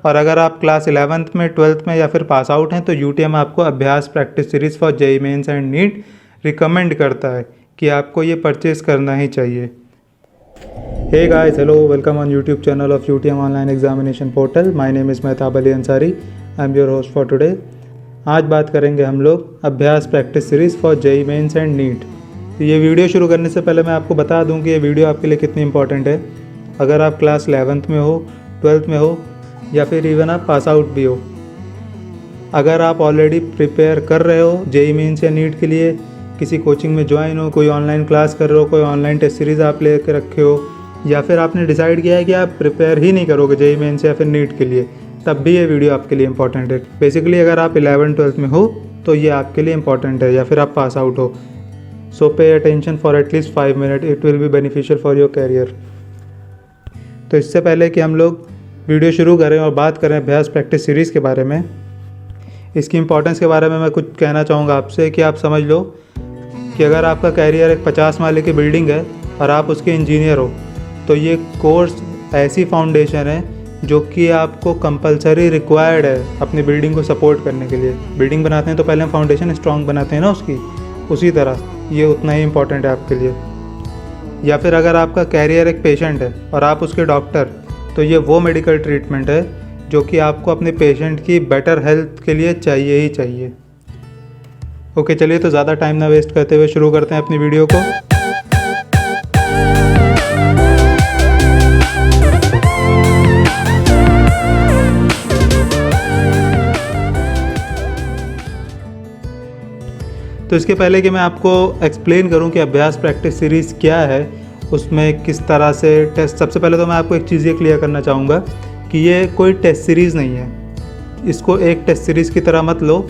और अगर आप क्लास 11th में 12th में या फिर पास आउट हैं तो यूटीएम आपको Abhyas practice series for JEE mains and NEET recommend करता है कि आपको ये परचेज़ करना ही चाहिए। Hey guys, hello, welcome on YouTube channel of UTM online examination portal. My name is Mehtab Ali Ansari. I am your host for today. आज बात करेंगे हम लोग Abhyas practice series for JEE mains and NEET. तो ये वीडियो शुरू करने से पहले मैं आपको बता दूं कि ये वीडियो आपके लिए कितनी इंपॉर्टेंट है। अगर आप क्लास 11th में हो, 12th में हो या फिर इवन आप पास आउट भी हो, अगर आप ऑलरेडी प्रिपेयर कर रहे हो जेईई मेंस या नीट के लिए, किसी कोचिंग में ज्वाइन हो, कोई ऑनलाइन क्लास कर रहे हो, कोई ऑनलाइन टेस्ट सीरीज़ आप ले कर रखे हो, या फिर आपने डिसाइड किया है कि आप प्रिपेयर ही नहीं करोगे जेईई मेंस या फिर नीट के लिए, तब भी ये वीडियो आपके लिए इंपॉर्टेंट है। बेसिकली अगर आप 11-12th में हो तो ये आपके लिए इंपॉर्टेंट है, या फिर आप पास आउट हो। So pay attention for at least 5 minute, it will be beneficial for your career. तो इससे पहले कि हम लोग वीडियो शुरू करें और बात करें अभ्यास प्रैक्टिस सीरीज़ के बारे में, इसकी इंपॉर्टेंस के बारे में मैं कुछ कहना चाहूँगा आपसे कि आप समझ लो कि अगर आपका कैरियर एक 50 माले की बिल्डिंग है और आप उसके इंजीनियर हो, तो ये कोर्स ऐसी फाउंडेशन है जो कि आपको कंपलसरी रिक्वायर्ड है अपनी बिल्डिंग को सपोर्ट करने के लिए। बिल्डिंग बनाते हैं तो पहले हम फाउंडेशन स्ट्रॉन्ग बनाते हैं ना उसकी, उसी तरह ये उतना ही इम्पॉर्टेंट है आपके लिए। या फिर अगर आपका कैरियर एक पेशेंट है और आप उसके डॉक्टर, तो ये वो मेडिकल ट्रीटमेंट है जो कि आपको अपने पेशेंट की बेटर हेल्थ के लिए चाहिए ही चाहिए। ओके, चलिए तो ज़्यादा टाइम ना वेस्ट करते हुए शुरू करते हैं अपनी वीडियो को। तो इसके पहले कि मैं आपको एक्सप्लेन करूं कि अभ्यास प्रैक्टिस सीरीज़ क्या है, उसमें किस तरह से टेस्ट, सबसे पहले तो मैं आपको एक चीज़ ये क्लियर करना चाहूँगा कि ये कोई टेस्ट सीरीज़ नहीं है। इसको एक टेस्ट सीरीज़ की तरह मत लो,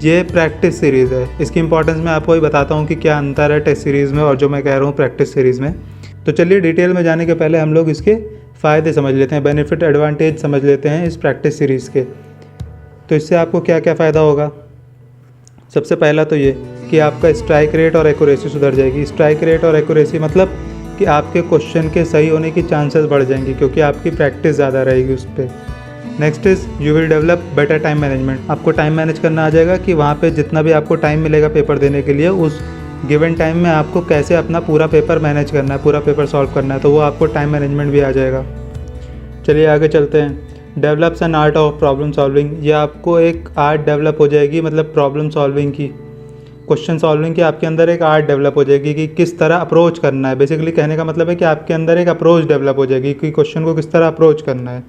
ये प्रैक्टिस सीरीज़ है। इसकी इंपॉर्टेंस मैं आपको ही बताता हूँ कि क्या अंतर है टेस्ट सीरीज़ में और जो मैं कह रहा हूँ प्रैक्टिस सीरीज़ में। तो चलिए डिटेल में जाने के पहले हम लोग इसके फ़ायदे समझ लेते हैं, बेनिफिट एडवांटेज समझ लेते हैं इस प्रैक्टिस सीरीज़ के। तो इससे आपको क्या क्या फ़ायदा होगा। सबसे पहला तो ये कि आपका स्ट्राइक रेट और एक्यूरेसी सुधर जाएगी। स्ट्राइक रेट और एक्यूरेसी मतलब कि आपके क्वेश्चन के सही होने की चांसेस बढ़ जाएंगी क्योंकि आपकी प्रैक्टिस ज़्यादा रहेगी उस पर। Next is you will develop better time management. आपको टाइम मैनेज करना आ जाएगा कि वहाँ पे जितना भी आपको टाइम मिलेगा पेपर देने के लिए, उस गिवन टाइम में आपको कैसे अपना पूरा पेपर मैनेज करना है, पूरा पेपर सॉल्व करना है, तो वो आपको टाइम मैनेजमेंट भी आ जाएगा। चलिए आगे चलते हैं। Develops an art of problem solving. ये आपको एक आर्ट डेवलप हो जाएगी, मतलब प्रॉब्लम सॉल्विंग की, क्वेश्चन सॉल्विंग की आपके अंदर एक आर्ट डेवलप हो जाएगी कि किस तरह अप्रोच करना है। बेसिकली कहने का मतलब है कि आपके अंदर एक अप्रोच डेवलप हो जाएगी कि क्वेश्चन को किस तरह अप्रोच करना है।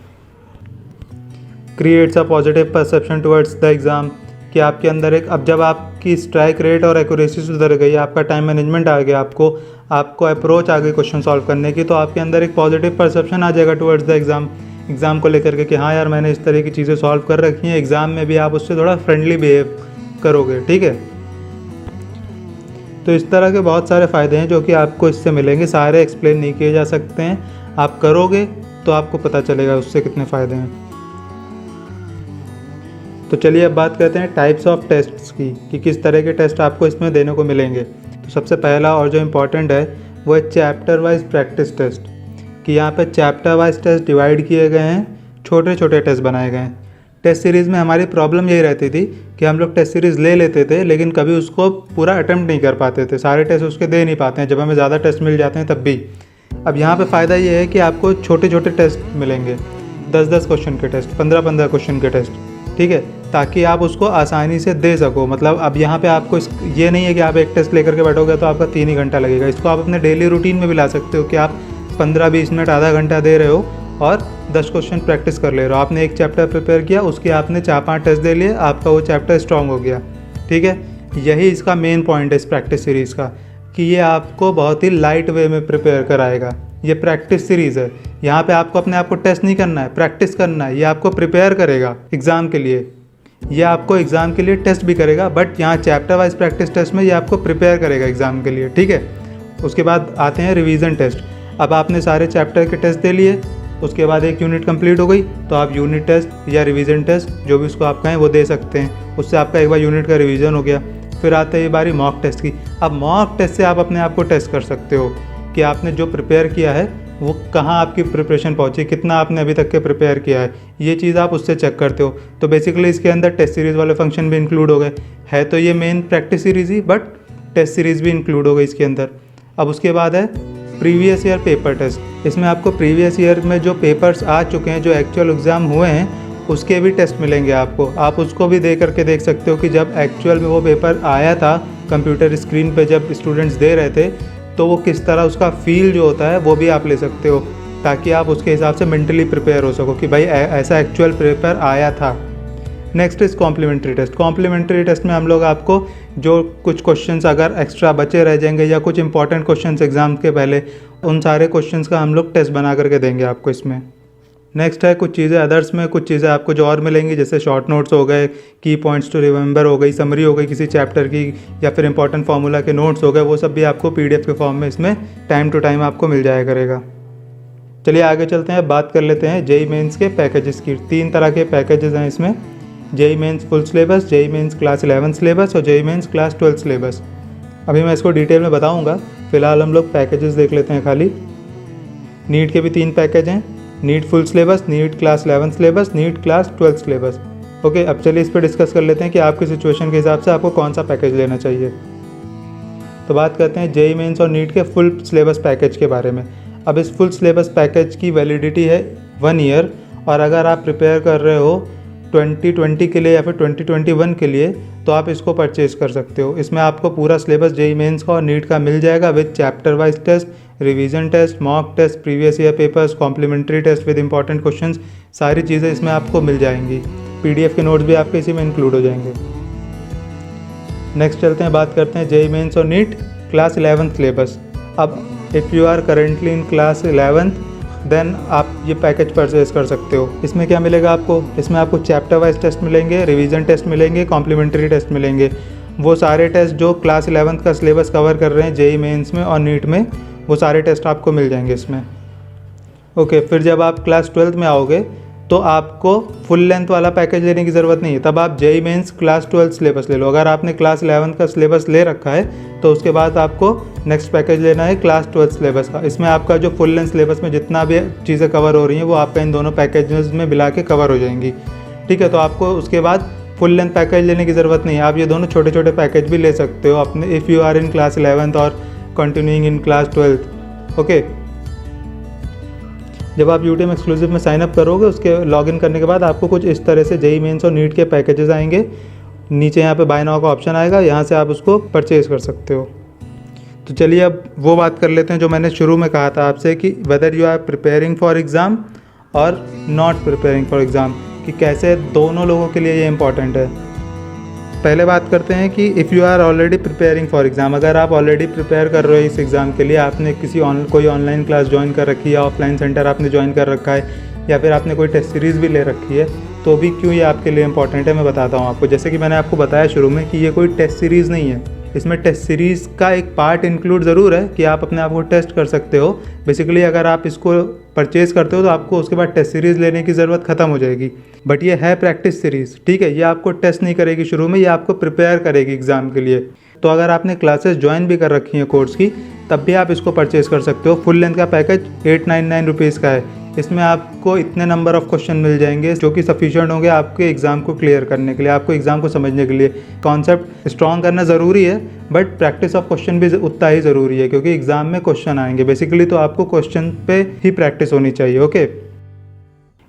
Creates a positive perception towards the exam, कि आपके अंदर एक, अब जब आपकी स्ट्राइक रेट और एक्यूरेसी सुधर गई, आपका टाइम मैनेजमेंट आ गया, आपको अप्रोच आ गई क्वेश्चन सॉल्व करने की, तो आपके अंदर एक पॉजिटिव परसेप्शन आ जाएगा टुवर्ड्स द एग्ज़ाम को लेकर के कि हाँ यार मैंने इस तरह की चीज़ें सॉल्व कर रखी हैं, एग्ज़ाम में भी आप उससे थोड़ा फ्रेंडली बिहेव करोगे। ठीक है, तो इस तरह के बहुत सारे फ़ायदे हैं जो कि आपको इससे मिलेंगे, सारे एक्सप्लेन नहीं किए जा सकते हैं। आप करोगे तो आपको पता चलेगा उससे कितने फ़ायदे हैं। तो चलिए अब बात करते हैं टाइप्स ऑफ टेस्ट्स की कि किस तरह के टेस्ट आपको इसमें देने को मिलेंगे। तो सबसे पहला और जो इम्पोर्टेंट है वो है चैप्टर वाइज प्रैक्टिस टेस्ट, कि यहाँ पे चैप्टर वाइज टेस्ट डिवाइड किए गए हैं, छोटे छोटे टेस्ट बनाए गए हैं। टेस्ट सीरीज़ में हमारी प्रॉब्लम यही रहती थी कि हम लोग टेस्ट सीरीज़ ले लेते थे लेकिन कभी उसको पूरा अटेम्प्ट नहीं कर पाते थे, सारे टेस्ट उसके दे नहीं पाते हैं जब हमें ज़्यादा टेस्ट मिल जाते हैं तब भी। अब यहाँ पे फ़ायदा ये है कि आपको छोटे छोटे टेस्ट मिलेंगे, 10-10 क्वेश्चन के टेस्ट, 15-15 क्वेश्चन के टेस्ट, ठीक है, ताकि आप उसको आसानी से दे सको। मतलब अब यहाँ पे आपको ये नहीं है कि आप एक टेस्ट लेकर के बैठोगे तो आपका 3 ही घंटा लगेगा। इसको आप अपने डेली रूटीन में भी ला सकते हो कि आप 15-20 मिनट, आधा घंटा दे रहे हो और 10 क्वेश्चन प्रैक्टिस कर ले रहे हो। आपने एक चैप्टर प्रिपेयर किया, उसके आपने 4-5 टेस्ट दे लिए, आपका वो चैप्टर स्ट्रॉन्ग हो गया। ठीक है, यही इसका मेन पॉइंट है इस प्रैक्टिस सीरीज़ का, कि ये आपको बहुत ही लाइट वे में प्रिपेयर कराएगा। ये प्रैक्टिस सीरीज़ है, यहाँ पे आपको अपने आप को टेस्ट नहीं करना है, प्रैक्टिस करना है। ये आपको प्रिपेयर करेगा एग्ज़ाम के लिए, ये आपको एग्ज़ाम के लिए टेस्ट भी करेगा, बट यहाँ चैप्टर वाइज प्रैक्टिस टेस्ट में ये आपको प्रिपेयर करेगा एग्ज़ाम के लिए। ठीक है, उसके बाद आते हैं रिवीजन टेस्ट। अब आपने सारे चैप्टर के टेस्ट दे लिए, उसके बाद एक यूनिट कंप्लीट हो गई तो आप यूनिट टेस्ट या रिवीजन टेस्ट, जो भी उसको आप कहें, वो दे सकते हैं। उससे आपका एक बार यूनिट का रिवीजन हो गया। फिर आते है बारी मॉक टेस्ट की। अब मॉक टेस्ट से आप अपने आप को टेस्ट कर सकते हो कि आपने जो प्रिपेयर किया है वो कहाँ आपकी प्रिपरेशन पहुँची, कितना आपने अभी तक के प्रिपेयर किया है, ये चीज़ आप उससे चेक करते हो। तो बेसिकली इसके अंदर टेस्ट सीरीज़ वाले फंक्शन भी इंक्लूड हो गए। है तो ये मेन प्रैक्टिस सीरीज़ ही, बट टेस्ट सीरीज़ भी इंक्लूड हो गई इसके अंदर। अब उसके बाद है प्रीवियस ईयर पेपर टेस्ट। इसमें आपको प्रीवियस ईयर में जो पेपर्स आ चुके हैं, जो एक्चुअल एग्ज़ाम हुए हैं, उसके भी टेस्ट मिलेंगे आपको। आप उसको भी दे करके देख सकते हो कि जब एक्चुअल में वो पेपर आया था कंप्यूटर स्क्रीन पे, जब स्टूडेंट्स दे रहे थे, तो वो किस तरह उसका फील जो होता है वो भी आप ले सकते हो, ताकि आप उसके हिसाब से मेंटली प्रिपेयर हो सको कि भाई ऐसा एक्चुअल पेपर आया था। Next is complementary test. Complementary test में हम लोग आपको जो कुछ क्वेश्चंस अगर एक्स्ट्रा बचे रह जाएंगे या कुछ इंपॉर्टेंट क्वेश्चंस एग्जाम के पहले, उन सारे क्वेश्चंस का हम लोग टेस्ट बना करके देंगे आपको इसमें। नेक्स्ट है कुछ चीज़ें अदर्स में, कुछ चीज़ें आपको जो और मिलेंगी, जैसे शॉर्ट नोट्स हो गए, की पॉइंट्स टू रिमेंबर हो गई, समरी हो गई किसी चैप्टर की, या फिर इंपॉर्टेंट फार्मूला के नोट्स हो गए, वो सब भी आपको PDF के फॉर्म में इसमें टाइम टू टाइम आपको मिल जाया करेगा। चलिए आगे चलते हैं, बात कर लेते हैं JEE मेंस के पैकेजेस की। 3 तरह के पैकेजेस हैं इसमें, JEE mains full syllabus, JEE mains class 11 syllabus और JEE मेंस क्लास 12 सिलेबस। अभी मैं इसको डिटेल में बताऊँगा, फिलहाल हम लोग पैकेजेस देख लेते हैं खाली। नीट के भी 3 पैकेज हैं, NEET full syllabus, NEET class 11 syllabus, NEET class 12 syllabus. Okay, अब चलिए इस पर डिस्कस कर लेते हैं कि आपकी सिचुएशन के हिसाब से आपको कौन सा पैकेज लेना चाहिए। तो बात करते हैं JEE मेंस और नीट के फुल सिलेबस पैकेज के बारे में। अब इस फुल सिलेबस पैकेज की वैलिडिटी है 1 ईयर, और अगर आप प्रिपेयर कर रहे हो 2020 के लिए या फिर 2021 के लिए, तो आप इसको परचेज़ कर सकते हो। इसमें आपको पूरा सिलेबस JEE मेंस का और नीट का मिल जाएगा, with chapter wise test, revision test, mock test, previous year papers, complementary test with important questions, सारी चीज़ें इसमें आपको मिल जाएंगी। PDF के नोट्स भी आपके इसी में इंक्लूड हो जाएंगे। नेक्स्ट चलते हैं, बात करते हैं JEE मेंस और नीट क्लास 11 सिलेबस। अब if you are currently in class 11 then आप ये पैकेज परचेज कर सकते हो। इसमें क्या मिलेगा आपको, इसमें आपको चैप्टर वाइज टेस्ट मिलेंगे, रिवीजन टेस्ट मिलेंगे, कॉम्प्लीमेंट्री टेस्ट मिलेंगे। वो सारे टेस्ट जो क्लास 11 का सिलेबस कवर कर रहे हैं JEE मेंस में और नीट में, वो सारे टेस्ट आपको मिल जाएंगे इसमें। ओके, फिर जब आप क्लास 12 में आओगे तो आपको फुल लेंथ वाला पैकेज लेने की ज़रूरत नहीं है, तब आप JEE मेंस क्लास 12 सिलेबस ले लो। अगर आपने क्लास 11 का सिलेबस ले रखा है तो उसके बाद आपको नेक्स्ट पैकेज लेना है क्लास 12 सिलेबस का। इसमें आपका जो फुल लेंथ सिलेबस में जितना भी चीज़ें कवर हो रही हैं वो आपका इन दोनों पैकेजेस में मिला के कवर हो जाएंगी। ठीक है, तो आपको उसके बाद फुल लेंथ पैकेज लेने की ज़रूरत नहीं है, आप ये दोनों छोटे छोटे पैकेज भी ले सकते हो अपने, if you are in class 11 और कंटिन्यूइंग इन क्लास 12। ओके, जब आप यूटीएम एक्सक्लूसिव में साइन अप करोगे, उसके लॉगिन करने के बाद आपको कुछ इस तरह से JEE मेंस और नीट के पैकेजेस आएंगे। नीचे यहाँ पे बाय नाउ का ऑप्शन आएगा, यहाँ से आप उसको परचेज़ कर सकते हो। तो चलिए अब वो बात कर लेते हैं जो मैंने शुरू में कहा था आपसे, कि whether you are preparing for exam और नॉट प्रिपेयरिंग फॉर एग्ज़ाम, कि कैसे दोनों लोगों के लिए ये इंपॉर्टेंट है। पहले बात करते हैं कि if you are already preparing for exam, अगर आप ऑलरेडी प्रिपेयर कर रहे हो इस एग्ज़ाम के लिए, आपने कोई ऑनलाइन क्लास ज्वाइन कर रखी है, ऑफलाइन सेंटर आपने ज्वाइन कर रखा है, या फिर आपने कोई टेस्ट सीरीज़ भी ले रखी है, तो भी क्यों ये आपके लिए इंपॉर्टेंट है मैं बताता हूँ आपको। जैसे कि मैंने आपको बताया शुरू में कि ये कोई टेस्ट सीरीज़ नहीं है, इसमें टेस्ट सीरीज़ का एक पार्ट इंक्लूड ज़रूर है कि आप अपने आप को टेस्ट कर सकते हो। बेसिकली अगर आप इसको परचेज़ करते हो तो आपको उसके बाद टेस्ट सीरीज़ लेने की ज़रूरत ख़त्म हो जाएगी, बट ये है प्रैक्टिस सीरीज़। ठीक है, ये आपको टेस्ट नहीं करेगी शुरू में, ये आपको प्रिपेयर करेगी एग्ज़ाम के लिए। तो अगर आपने क्लासेस ज्वाइन भी कर रखी हैं कोर्स की, तब भी आप इसको परचेज़ कर सकते हो। फुल लेंथ का पैकेज 899 रुपीज़ का है। इसमें आपको इतने नंबर ऑफ़ क्वेश्चन मिल जाएंगे जो कि सफिशिएंट होंगे आपके एग्ज़ाम को क्लियर करने के लिए, आपको एग्ज़ाम को समझने के लिए। कॉन्सेप्ट स्ट्रॉन्ग करना ज़रूरी है, बट प्रैक्टिस ऑफ क्वेश्चन भी उतना ही ज़रूरी है, क्योंकि एग्ज़ाम में क्वेश्चन आएंगे बेसिकली, तो आपको क्वेश्चन पे ही प्रैक्टिस होनी चाहिए। ओके,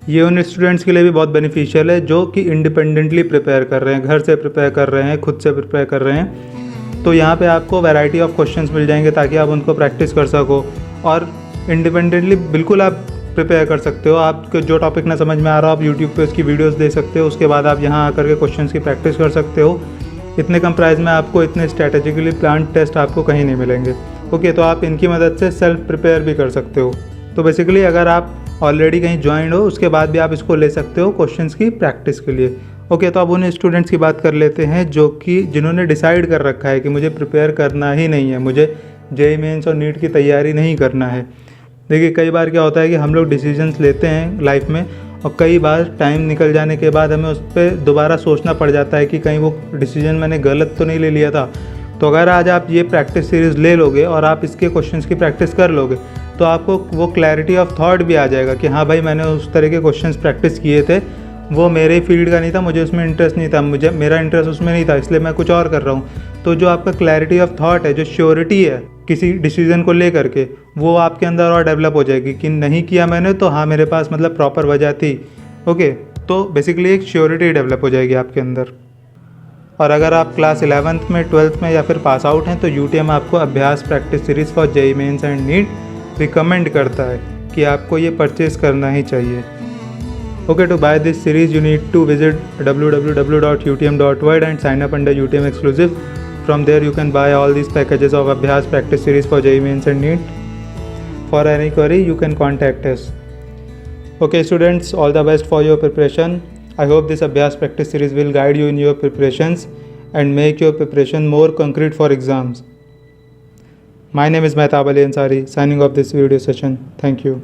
ये उन स्टूडेंट्स के लिए भी बहुत बेनिफिशियल है जो कि इंडिपेंडेंटली प्रिपेयर कर रहे हैं, घर से प्रिपेयर कर रहे हैं, खुद से प्रिपेयर कर रहे हैं। तो यहाँ पे आपको वैरायटी ऑफ क्वेश्चंस मिल जाएंगे ताकि आप उनको प्रैक्टिस कर सको, और इंडिपेंडेंटली बिल्कुल आप प्रिपेयर कर सकते हो। आपको जो टॉपिक ना समझ में आ रहा हो, आप यूट्यूब पे उसकी वीडियोस देख सकते हो, उसके बाद आप यहाँ आकर के क्वेश्चंस की प्रैक्टिस कर सकते हो। इतने कम प्राइस में आपको इतने स्ट्रैटेजिकली प्लान टेस्ट आपको कहीं नहीं मिलेंगे। ओके, तो आप इनकी मदद से सेल्फ प्रिपेयर भी कर सकते हो। तो बेसिकली अगर आप ऑलरेडी कहीं ज्वाइंड हो, उसके बाद भी आप इसको ले सकते हो क्वेश्चंस की प्रैक्टिस के लिए। ओके, तो अब उन स्टूडेंट्स की बात कर लेते हैं जिन्होंने डिसाइड कर रखा है कि मुझे प्रिपेयर करना ही नहीं है, मुझे JEE मेंस और नीट की तैयारी नहीं करना है। देखिए, कई बार क्या होता है कि हम लोग डिसीजंस लेते हैं लाइफ में, और कई बार टाइम निकल जाने के बाद हमें उस पर दोबारा सोचना पड़ जाता है कि कहीं वो डिसीजन मैंने गलत तो नहीं ले लिया था। तो अगर आज आप ये प्रैक्टिस सीरीज़ ले लोगे और आप इसके क्वेश्चंस की प्रैक्टिस कर लोगे, तो आपको वो क्लैरिटी ऑफ थॉट भी आ जाएगा कि हाँ भाई मैंने उस तरह के क्वेश्चंस प्रैक्टिस किए थे, वो मेरे फील्ड का नहीं था, मुझे उसमें इंटरेस्ट नहीं था, मेरा इंटरेस्ट उसमें नहीं था, इसलिए मैं कुछ और कर रहा हूँ। तो जो आपका क्लैरिटी ऑफ थॉट है, जो श्योरिटी है किसी डिसीजन को लेकर के, वो आपके अंदर और डेवलप हो जाएगी कि नहीं किया मैंने तो हाँ मेरे पास मतलब प्रॉपर वजह थी। ओके, तो बेसिकली एक श्योरिटी डेवलप हो जाएगी आपके अंदर। और अगर आप क्लास 11th में 12th में या फिर पास आउट हैं तो यूटीएम आपको Abhyas practice series for JEE mains and NEET recommend करता है कि आपको ये परचेज़ करना ही चाहिए। Okay, to buy this series you need to visit www.utm.world and sign up under UTM exclusive. From there you can buy all these packages of Abhyas practice series for JEE Mains and NEET. For any query you can contact us. Okay students, all the best for your preparation. I hope this Abhyas practice series will guide you in your preparations and make your preparation more concrete for exams. My name is Mehtab Ali Ansari, signing off this video session. Thank you.